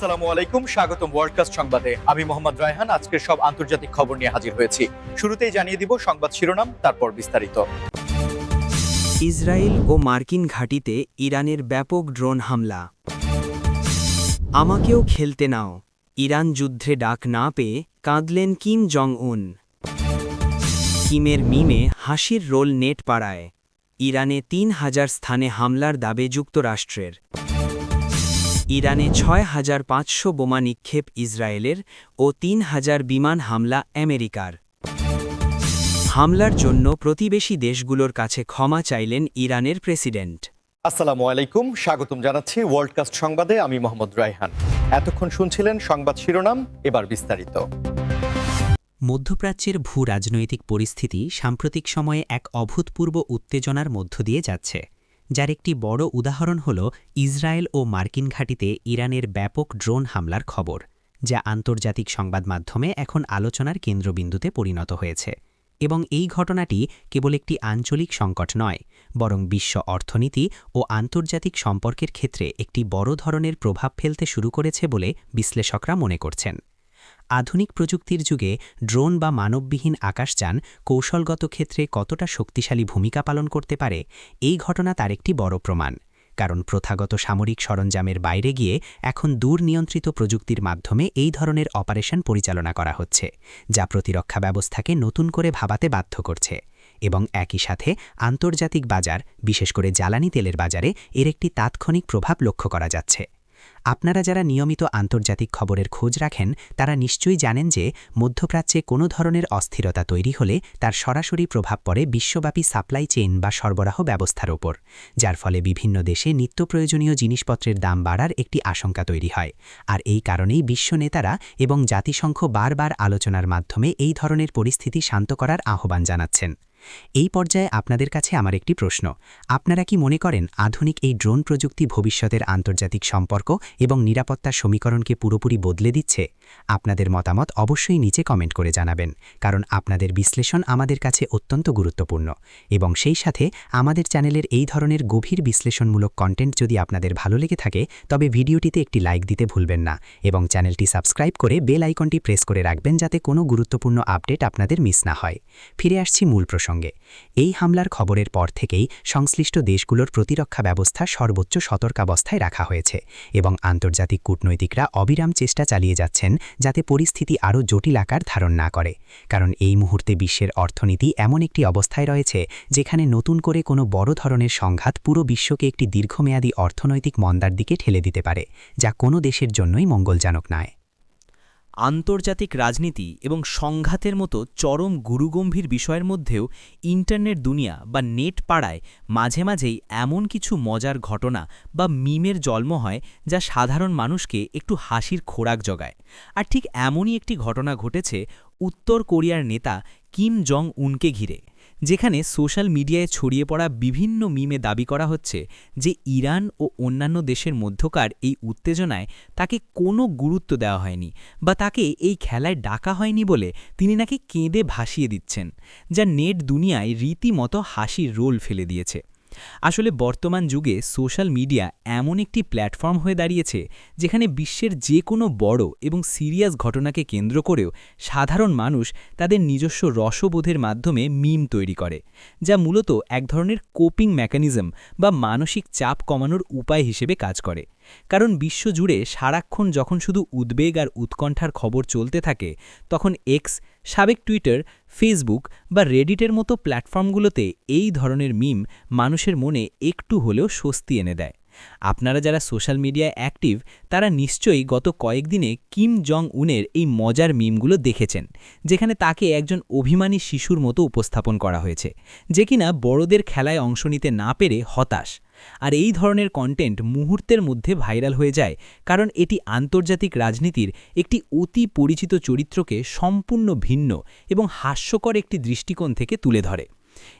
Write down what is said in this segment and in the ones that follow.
আসসালামু আলাইকুম, স্বাগতম ওয়ার্ল্ডকাস্ট সংবাদে। আমি মোহাম্মদ রায়হান আজকের সব আন্তর্জাতিক খবর নিয়ে হাজির হয়েছি। শুরুতেই জানিয়ে দিব সংবাদ শিরোনাম, তারপর বিস্তারিত। ইসরায়েল ও মার্কিন ঘাঁটিতে ইরানের ব্যাপক ড্রোন হামলা। আমাকেও খেলতে নাও, ইরান যুদ্ধে ডাক না পেয়ে কাঁদলেন কিম জং উন। কিমের মিমে হাসির রোল নেট পাড়ায়। ইরানে ৩,০০০ স্থানে হামলার দাবে যুক্তরাষ্ট্রের। ইরানে ৬,৫০০ বোমা নিক্ষেপ ইসরায়েলের ও ৩,০০০ বিমান হামলা আমেরিকার। হামলার জন্য প্রতিবেশী দেশগুলোর কাছে ক্ষমা চাইলেন ইরানের প্রেসিডেন্ট। আসসালামু আলাইকুম, স্বাগতম জানাচ্ছি ওয়ার্ল্ডকাস্ট সংবাদে। আমি মোহাম্মদ রায়হান। এতক্ষণ শুনছিলেন সংবাদ শিরোনাম, এবার বিস্তারিত। মধ্যপ্রাচ্যের ভূ-রাজনৈতিক পরিস্থিতি সাম্প্রতিক সময়ে এক অভূতপূর্ব উত্তেজনার মধ্য দিয়ে যাচ্ছে, যার একটি বড় উদাহরণ হল ইসরায়েল ও মার্কিন ঘাঁটিতে ইরানের ব্যাপক ড্রোন হামলার খবর, যা আন্তর্জাতিক সংবাদ মাধ্যমে এখন আলোচনার কেন্দ্রবিন্দুতে পরিণত হয়েছে। এবং এই ঘটনাটি কেবল একটি আঞ্চলিক সংকট নয়, বরং বিশ্ব অর্থনীতি ও আন্তর্জাতিক সম্পর্কের ক্ষেত্রে একটি বড় ধরনের প্রভাব ফেলতে শুরু করেছে বলে বিশ্লেষকরা মনে করছেন। আধুনিক প্রযুক্তির যুগে ড্রোন বা মানববিহীন আকাশযান কৌশলগত ক্ষেত্রে কতটা শক্তিশালী ভূমিকা পালন করতে পারে, এই ঘটনা তার একটি বড় প্রমাণ। কারণ প্রথাগত সামরিক সরঞ্জামের বাইরে গিয়ে এখন দূরনিয়ন্ত্রিত প্রযুক্তির মাধ্যমে এই ধরনের অপারেশন পরিচালনা করা হচ্ছে, যা প্রতিরক্ষা ব্যবস্থাকে নতুন করে ভাবাতে বাধ্য করছে। এবং একই সাথে আন্তর্জাতিক বাজার, বিশেষ করে জ্বালানি তেলের বাজারে এর একটি তাৎক্ষণিক প্রভাব লক্ষ্য করা যাচ্ছে। আপনারা যারা নিয়মিত আন্তর্জাতিক খবরের খোঁজ রাখেন, তারা নিশ্চয়ই জানেন যে মধ্যপ্রাচ্যে কোনো ধরনের অস্থিরতা তৈরি হলে তার সরাসরি প্রভাব পড়ে বিশ্বব্যাপী সাপ্লাই চেইন বা সরবরাহ ব্যবস্থার ওপর, যার ফলে বিভিন্ন দেশে নিত্য প্রয়োজনীয় জিনিসপত্রের দাম বাড়ার একটি আশঙ্কা তৈরি হয়। আর এই কারণেই বিশ্ব নেতারা এবং জাতিসংঘ বারবার আলোচনার মাধ্যমে এই ধরনের পরিস্থিতি শান্ত করার আহ্বান জানাচ্ছেন। এই পর্যায়ে আপনাদের কাছে আমার একটি প্রশ্ন: আপনারা কি মনে করেন আধুনিক এই ড্রোন প্রযুক্তি ভবিষ্যতের আন্তর্জাতিক সম্পর্ক এবং নিরাপত্তার সমীকরণকে পুরোপুরি বদলে দিচ্ছে? আপনাদের মতামত অবশ্যই নিচে কমেন্ট করে জানাবেন, কারণ আপনাদের বিশ্লেষণ আমাদের কাছে অত্যন্ত গুরুত্বপূর্ণ। এবং সেই সাথে আমাদের চ্যানেলের এই ধরনের গভীর বিশ্লেষণমূলক কন্টেন্ট যদি আপনাদের ভালো লেগে থাকে, তবে ভিডিওটিতে একটি লাইক দিতে ভুলবেন না এবং চ্যানেলটি সাবস্ক্রাইব করে বেল আইকনটি প্রেস করে রাখবেন, যাতে কোনো গুরুত্বপূর্ণ আপডেট আপনাদের মিস না হয়। ফিরে আসছি মূল প্রসঙ্গে। এই হামলার খবরের পর থেকেই সংশ্লিষ্ট দেশগুলোর প্রতিরক্ষা ব্যবস্থা সর্বোচ্চ সতর্কাবস্থায় রাখা হয়েছে এবং আন্তর্জাতিক কূটনৈতিকরা অবিরাম চেষ্টা চালিয়ে যাচ্ছেন যাতে পরিস্থিতি আরও জটিল আকার ধারণ না করে। কারণ এই মুহূর্তে বিশ্বের অর্থনীতি এমন একটি অবস্থায় রয়েছে যেখানে নতুন করে কোনো বড় ধরনের সংঘাত পুরো বিশ্বকে একটি দীর্ঘমেয়াদী অর্থনৈতিক মন্দার দিকে ঠেলে দিতে পারে, যা কোনো দেশের জন্যই মঙ্গলজনক নয়। আন্তর্জাতিক রাজনীতি এবং সংঘাতের মতো চরম গুরুগম্ভীর বিষয়ের মধ্যেও ইন্টারনেট দুনিয়া বা নেট পাড়ায় মাঝে মাঝেই এমন কিছু মজার ঘটনা বা মিমের জন্ম হয় যা সাধারণ মানুষকে একটু হাসির খোরাক জোগায়। আর ঠিক এমনই একটি ঘটনা ঘটেছে উত্তর কোরিয়ার নেতা কিম জং উনকে ঘিরে, যেখানে সোশ্যাল মিডিয়ায় ছড়িয়ে পড়া বিভিন্ন মিমে দাবি করা হচ্ছে যে ইরান ও অন্যান্য দেশের মধ্যকার এই উত্তেজনায় তাকে কোনো গুরুত্ব দেওয়া হয়নি বা তাকে এই খেলায় ডাকা হয়নি বলে তিনি নাকি কেঁদে ভাসিয়ে দিচ্ছেন, যা নেট দুনিয়ায় রীতিমতো হাসির রোল ফেলে দিয়েছে। আসলে বর্তমান যুগে সোশ্যাল মিডিয়া এমন একটি প্ল্যাটফর্ম হয়ে দাঁড়িয়েছে যেখানে বিশ্বের যে কোনো বড় এবং সিরিয়াস ঘটনাকে কেন্দ্র করেও সাধারণ মানুষ তাদের নিজস্ব রসবোধের মাধ্যমে মিম তৈরি করে, যা মূলত এক ধরনের কোপিং মেকানিজম বা মানসিক চাপ কমানোর উপায় হিসেবে কাজ করে। কারণ বিশ্বজুড়ে সারাক্ষণ যখন শুধু উদ্বেগ আর উৎকণ্ঠার খবর চলতে থাকে, তখন এক্স, সাবেক টুইটার, ফেসবুক বা রেডিটের মতো প্ল্যাটফর্মগুলোতে এই ধরনের মিম মানুষের মনে একটু হলেও স্বস্তি এনে দেয়। আপনারা যারা সোশ্যাল মিডিয়ায় অ্যাক্টিভ, তারা নিশ্চয়ই গত কয়েকদিনে কিম জং উনের এই মজার মিমগুলো দেখেছেন, যেখানে তাকে একজন অভিমানী শিশুর মতো উপস্থাপন করা হয়েছে, যে কিনা বড়দের খেলায় অংশ নিতে না পেরে হতাশ। আর এই ধরনের কন্টেন্ট মুহূর্তের মধ্যে ভাইরাল হয়ে যায়, কারণ এটি আন্তর্জাতিক রাজনীতির একটি অতি পরিচিত চরিত্রকে সম্পূর্ণ ভিন্ন এবং হাস্যকর একটি দৃষ্টিকোণ থেকে তুলে ধরে।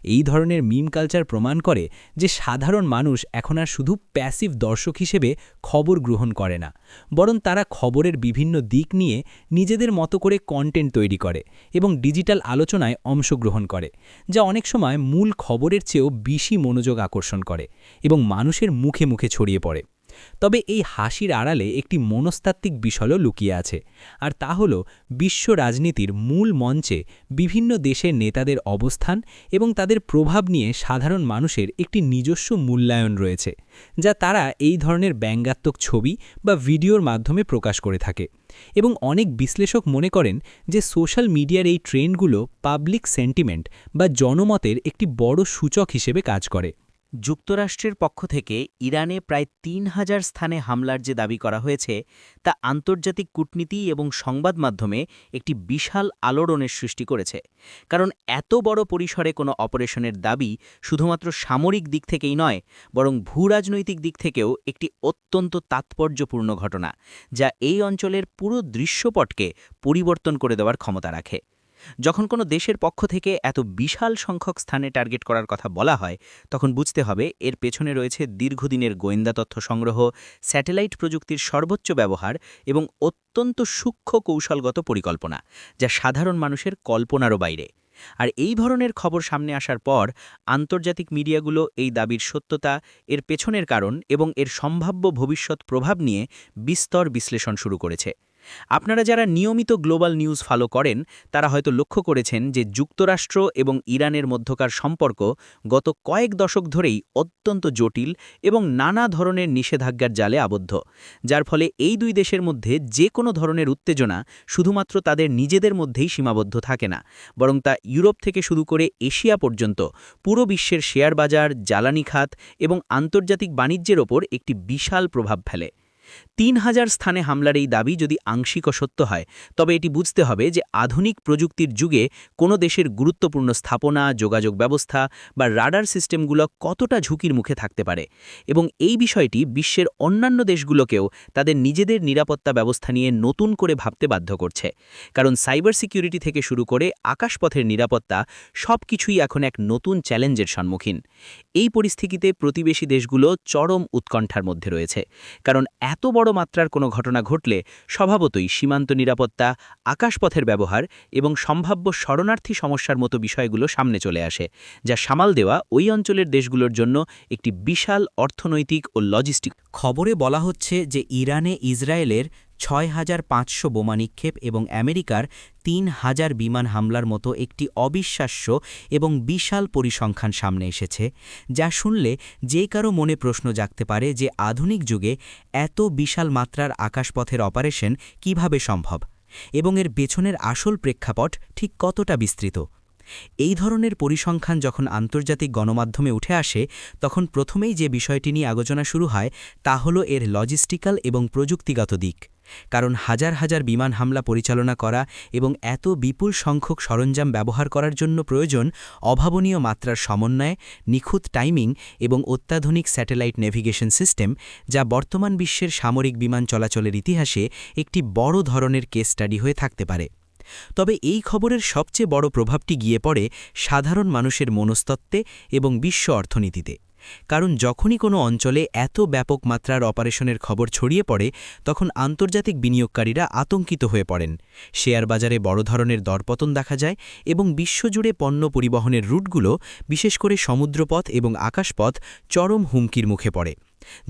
এই ধরনের মিম কালচার প্রমাণ করে যে সাধারণ মানুষ এখন আর শুধু প্যাসিভ দর্শক হিসেবে খবর গ্রহণ করে না, বরং তারা খবরের বিভিন্ন দিক নিয়ে নিজেদের মতো করে কন্টেন্ট তৈরি করে এবং ডিজিটাল আলোচনায় অংশগ্রহণ করে, যা অনেক সময় মূল খবরের চেয়েও বেশি মনোযোগ আকর্ষণ করে এবং মানুষের মুখে মুখে ছড়িয়ে পড়ে। তবে এই হাসির আড়ালে একটি মনস্তাত্ত্বিক বিষয়ও লুকিয়ে আছে, আর তা হল বিশ্ব রাজনীতির মূল মঞ্চে বিভিন্ন দেশের নেতাদের অবস্থান এবং তাদের প্রভাব নিয়ে সাধারণ মানুষের একটি নিজস্ব মূল্যায়ন রয়েছে, যা তারা এই ধরনের ব্যঙ্গাত্মক ছবি বা ভিডিওর মাধ্যমে প্রকাশ করে থাকে। এবং অনেক বিশ্লেষক মনে করেন যে সোশ্যাল মিডিয়ার এই ট্রেন্ডগুলো পাবলিক সেন্টিমেন্ট বা জনমতের একটি বড় সূচক হিসেবে কাজ করে। যুক্তরাষ্ট্রের পক্ষ থেকে ইরানে প্রায় ৩,০০০ স্থানে হামলার যে দাবি করা হয়েছে তা আন্তর্জাতিক কূটনীতি এবং সংবাদ মাধ্যমে একটি বিশাল আলোড়নের সৃষ্টি করেছে। কারণ এত বড় পরিসরে কোনো অপারেশনের দাবি শুধুমাত্র সামরিক দিক থেকেই নয়, বরং ভূরাজনৈতিক দিক থেকেও একটি অত্যন্ত তাৎপর্যপূর্ণ ঘটনা, যা এই অঞ্চলের পুরো দৃশ্যপটকে পরিবর্তন করে দেওয়ার ক্ষমতা রাখে। যখন কোনো দেশের পক্ষ থেকে এত বিশাল সংখ্যক স্থানে টার্গেট করার কথা বলা হয়, তখন বুঝতে হবে এর পেছনে রয়েছে দীর্ঘদিনের গোয়েন্দা তথ্য সংগ্রহ, স্যাটেলাইট প্রযুক্তির সর্বোচ্চ ব্যবহার এবং অত্যন্ত সূক্ষ্ম কৌশলগত পরিকল্পনা, যা সাধারণ মানুষের কল্পনারও বাইরে। আর এই ধরনের খবর সামনে আসার পর আন্তর্জাতিক মিডিয়াগুলো এই দাবির সত্যতা, এর পেছনের কারণ এবং এর সম্ভাব্য ভবিষ্যৎ প্রভাব নিয়ে বিস্তর বিশ্লেষণ শুরু করেছে। আপনারা যারা নিয়মিত গ্লোবাল নিউজ ফলো করেন তারা হয়তো লক্ষ্য করেছেন যে যুক্তরাষ্ট্র এবং ইরানের মধ্যকার সম্পর্ক গত কয়েক দশক ধরেই অত্যন্ত জটিল এবং নানা ধরনের নিষেধাজ্ঞার জালে আবদ্ধ, যার ফলে এই দুই দেশের মধ্যে যে কোনো ধরনের উত্তেজনা শুধুমাত্র তাদের নিজেদের মধ্যেই সীমাবদ্ধ থাকে না, বরং তা ইউরোপ থেকে শুরু করে এশিয়া পর্যন্ত পুরো বিশ্বের শেয়ার বাজার, জ্বালানি খাত এবং আন্তর্জাতিক বাণিজ্যের ওপর একটি বিশাল প্রভাব ফেলে। ৩,০০০ স্থানে হামলার এই দাবি যদি আংশিক সত্য হয়, তবে এটি বুঝতে হবে যে আধুনিক প্রযুক্তির যুগে কোনো দেশের গুরুত্বপূর্ণ স্থাপনা, যোগাযোগ ব্যবস্থা বা রাডার সিস্টেমগুলো কতটা ঝুঁকির মুখে থাকতে পারে, এবং এই বিষয়টি বিশ্বের অন্যান্য দেশগুলোকেও তাদের নিজেদের নিরাপত্তা ব্যবস্থা নিয়ে নতুন করে ভাবতে বাধ্য করছে। কারণ সাইবার সিকিউরিটি থেকে শুরু করে আকাশপথের নিরাপত্তা সবকিছুই এখন এক নতুন চ্যালেঞ্জের সম্মুখীন। এই পরিস্থিতিতে প্রতিবেশী দেশগুলো চরম উৎকণ্ঠার মধ্যে রয়েছে, কারণ এত বড় মাত্রার কোনো ঘটনা ঘটলে স্বভাবতই সীমান্ত নিরাপত্তা, আকাশপথের ব্যবহার এবং সম্ভাব্য শরণার্থী সমস্যার মতো বিষয়গুলো সামনে চলে আসে, যা সামাল দেওয়া ওই অঞ্চলের দেশগুলোর জন্য একটি বিশাল অর্থনৈতিক ও লজিস্টিক। খবরে বলা হচ্ছে যে ইরানে ইসরায়েলের ৬,৫০০ বোমা নিক্ষেপ এবং আমেরিকার ৩,০০০ বিমান হামলার মতো একটি অবিশ্বাস্য এবং বিশাল পরিসংখ্যান সামনে এসেছে, যা শুনলে যে কারো মনে প্রশ্ন জাগতে পারে যে আধুনিক যুগে এত বিশাল মাত্রার আকাশপথের অপারেশন কিভাবে সম্ভব এবং এর পেছনের আসল প্রেক্ষাপট ঠিক কতটা বিস্তৃত। এই ধরনের পরিসংখ্যান যখন আন্তর্জাতিক গণমাধ্যমে উঠে আসে, তখন প্রথমেই যে বিষয়টি নিয়ে আলোচনা শুরু হয় তা হল এর লজিস্টিক্যাল এবং প্রযুক্তিগত দিক। কারণ হাজার হাজার বিমান হামলা পরিচালনা করা এবং এত বিপুল সংখ্যক সরঞ্জাম ব্যবহার করার জন্য প্রয়োজন অভাবনীয় মাত্রার সমন্বয়, নিখুঁত টাইমিং এবং অত্যাধুনিক স্যাটেলাইট নেভিগেশন সিস্টেম, যা বর্তমান বিশ্বের সামরিক বিমান চলাচলের ইতিহাসে একটি বড় ধরনের কেস স্টাডি হয়ে থাকতে পারে। তবে এই খবরের সবচেয়ে বড় প্রভাবটি গিয়ে পড়ে সাধারণ মানুষের মনস্তত্ত্বে এবং বিশ্ব অর্থনীতিতে। কারণ যখনই কোনো অঞ্চলে এত ব্যাপক মাত্রার অপারেশনের খবর ছড়িয়ে পড়ে, তখন আন্তর্জাতিক বিনিয়োগকারীরা আতঙ্কিত হয়ে পড়েন, শেয়ার বাজারে বড় ধরনের দরপতন দেখা যায় এবং বিশ্বজুড়ে পণ্য পরিবহনের রুটগুলো, বিশেষ করে সমুদ্রপথ এবং আকাশপথ, চরম হুমকির মুখে পড়ে,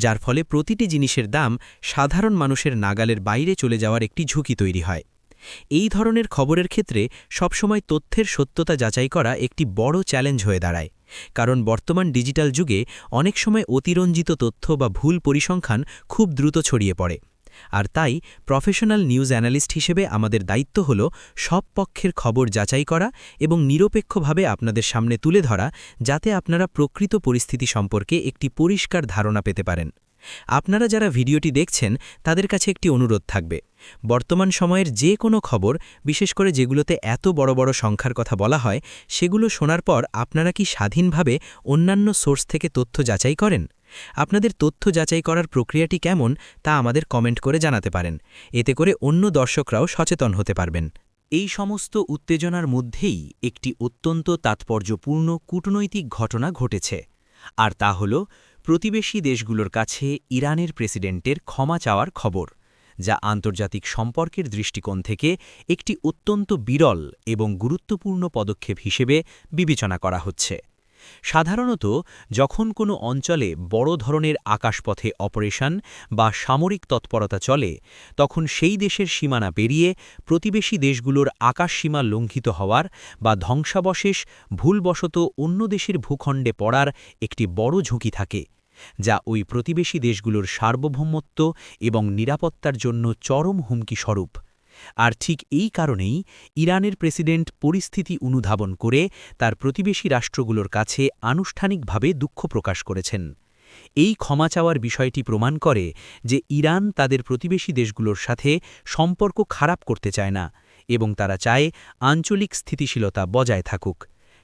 যার ফলে প্রতিটি জিনিসের দাম সাধারণ মানুষের নাগালের বাইরে চলে যাওয়ার একটি ঝুঁকি তৈরি হয়। এই ধরনের খবরের ক্ষেত্রে সবসময় তথ্যের সত্যতা যাচাই করা একটি বড় চ্যালেঞ্জ হয়ে দাঁড়ায়, কারণ বর্তমান ডিজিটাল যুগে অনেক সময় অতিরঞ্জিত তথ্য বা ভুল পরিসংখ্যান খুব দ্রুত ছড়িয়ে পড়ে। আর তাই প্রফেশনাল নিউজ অ্যানালিস্ট হিসেবে আমাদের দায়িত্ব হল সব পক্ষের খবর যাচাই করা এবং নিরপেক্ষভাবে আপনাদের সামনে তুলে ধরা, যাতে আপনারা প্রকৃত পরিস্থিতি সম্পর্কে একটি পরিষ্কার ধারণা পেতে পারেন। আপনারা যারা ভিডিওটি দেখছেন তাদের কাছে একটি অনুরোধ থাকবে, বর্তমান সময়ের যে কোনো খবর, বিশেষ করে যেগুলোতে এত বড় বড় সংখ্যার কথা বলা হয়, সেগুলো শোনার পর আপনারা কি স্বাধীনভাবে অন্যান্য সোর্স থেকে তথ্য যাচাই করেন? আপনাদের তথ্য যাচাই করার প্রক্রিয়াটি কেমন তা আমাদের কমেন্ট করে জানাতে পারেন, এতে করে অন্য দর্শকরাও সচেতন হতে পারবেন। এই সমস্ত উত্তেজনার মধ্যেই একটি অত্যন্ত তাৎপর্যপূর্ণ কূটনৈতিক ঘটনা ঘটেছে, আর তা হল প্রতিবেশী দেশগুলোর কাছে ইরানের প্রেসিডেন্টের ক্ষমা চাওয়ার খবর, যা আন্তর্জাতিক সম্পর্কের দৃষ্টিকোণ থেকে একটি অত্যন্ত বিরল এবং গুরুত্বপূর্ণ পদক্ষেপ হিসেবে বিবেচনা করা হচ্ছে। সাধারণত যখন কোনো অঞ্চলে বড় ধরনের আকাশপথে অপারেশন বা সামরিক তৎপরতা চলে তখন সেই দেশের সীমানা পেরিয়ে প্রতিবেশী দেশগুলোর আকাশসীমা লঙ্ঘিত হওয়ার বা ধ্বংসাবশেষ ভুলবশত অন্য দেশের ভূখণ্ডে পড়ার একটি বড় ঝুঁকি থাকে, যা ওই প্রতিবেশী দেশগুলোর সার্বভৌমত্ব এবং নিরাপত্তার জন্য চরম হুমকি স্বরূপ। আর ঠিক এই কারণেই ইরানের প্রেসিডেন্ট পরিস্থিতি অনুধাবন করে তার প্রতিবেশী রাষ্ট্রগুলোর কাছে আনুষ্ঠানিকভাবে দুঃখ প্রকাশ করেছেন। এই ক্ষমা চাওয়ার বিষয়টি প্রমাণ করে যে ইরান তাদের প্রতিবেশী দেশগুলোর সাথে সম্পর্ক খারাপ করতে চায় না এবং তারা চায় আঞ্চলিক স্থিতিশীলতা বজায় থাকুক।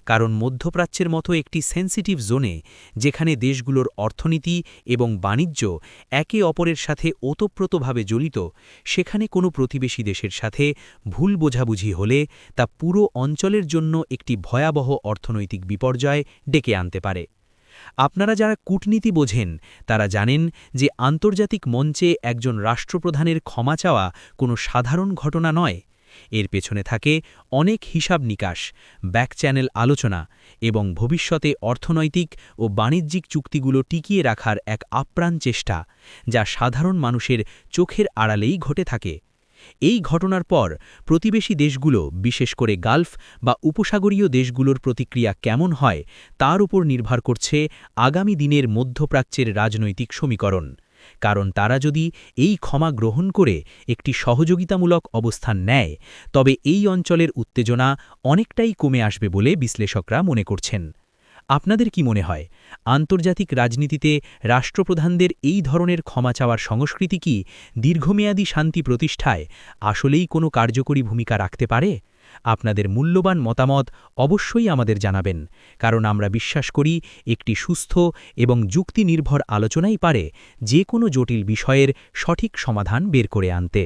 কারণ মধ্যপ্রাচ্যের মতো একটি সেন্সিটিভ জোনে, যেখানে দেশগুলোর অর্থনীতি এবং বাণিজ্য একে অপরের সাথে ওতপ্রোতভাবে জড়িত, সেখানে কোনো প্রতিবেশী দেশের সাথে ভুল বোঝাবুঝি হলে তা পুরো অঞ্চলের জন্য একটি ভয়াবহ অর্থনৈতিক বিপর্যয় ডেকে আনতে পারে। আপনারা যারা কূটনীতি বোঝেন তারা জানেন যে আন্তর্জাতিক মঞ্চে একজন রাষ্ট্রপ্রধানের ক্ষমা চাওয়া কোনো সাধারণ ঘটনা নয়। এর পেছনে থাকে অনেক হিসাব নিকাশ, ব্যাক চ্যানেল আলোচনা এবং ভবিষ্যতে অর্থনৈতিক ও বাণিজ্যিক চুক্তিগুলো টিকিয়ে রাখার এক আপ্রাণ চেষ্টা, যা সাধারণ মানুষের চোখের আড়ালেই ঘটে থাকে। এই ঘটনার পর প্রতিবেশী দেশগুলো, বিশেষ করে গালফ বা উপসাগরীয় দেশগুলোর প্রতিক্রিয়া কেমন হয় তার উপর নির্ভর করছে আগামী দিনের মধ্যপ্রাচ্যের রাজনৈতিক সমীকরণ। কারণ তারা যদি এই ক্ষমা গ্রহণ করে একটি সহযোগিতামূলক অবস্থান নেয়, তবে এই অঞ্চলের উত্তেজনা অনেকটাই কমে আসবে বলে বিশ্লেষকরা মনে করছেন। আপনাদের কি মনে হয়, আন্তর্জাতিক রাজনীতিতে রাষ্ট্রপ্রধানদের এই ধরনের ক্ষমা চাওয়ার সংস্কৃতি কি দীর্ঘমেয়াদী শান্তি প্রতিষ্ঠায় আসলেই কোনো কার্যকরী ভূমিকা রাখতে পারে? আপনাদের মূল্যবান মতামত অবশ্যই আমাদের জানাবেন, কারণ আমরা বিশ্বাস করি একটি সুস্থ এবং যুক্তিনির্ভর আলোচনাই পারে যে কোনো জটিল বিষয়ের সঠিক সমাধান বের করে আনতে।